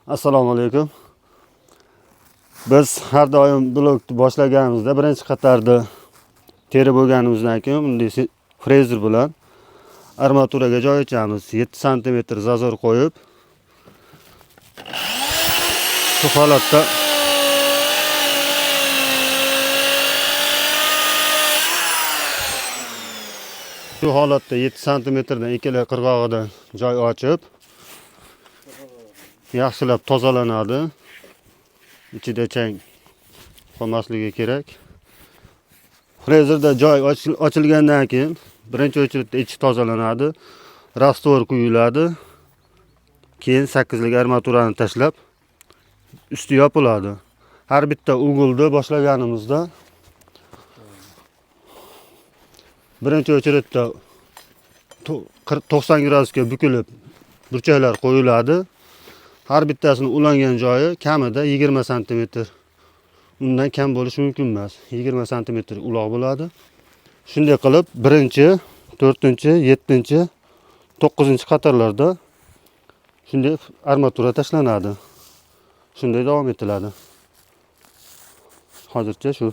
Assalomu alaykum. Biz har doim blokni boshlaganimizda birinchi qatorda terib bo'lganimizdan keyin bunday frezer bilan armaturaga joy ochamiz. 7 sm zazor qo'yib shu holatda Shu holatda 7 sm dan ikkala qirg'og'idan joy ochib yaxshilab tozalanadi. İçida chang qolmasligi kerak. Frezerda joy ochilgandan keyin birinchi o'chirda ichi tozalanadi, rastvor quyiladi. Keyin 8 lik armaturani tashlab usti yopiladi. Har bitta ugulni boshlaganimizda birinchi o'chirda 90 gradusga bukilib burchaklar qo'yiladi. Har bittasini ulangan joyi kamida 20 sm. Undan kam bo'lishi mumkin emas. 20 sm uloq bo'ladi. Shunday qilib 1-chi, 4-chi, 7-chi, 9-chi qatorlarda shunday armatura tashlanadi. Shunday davom etiladi. Hozircha shu.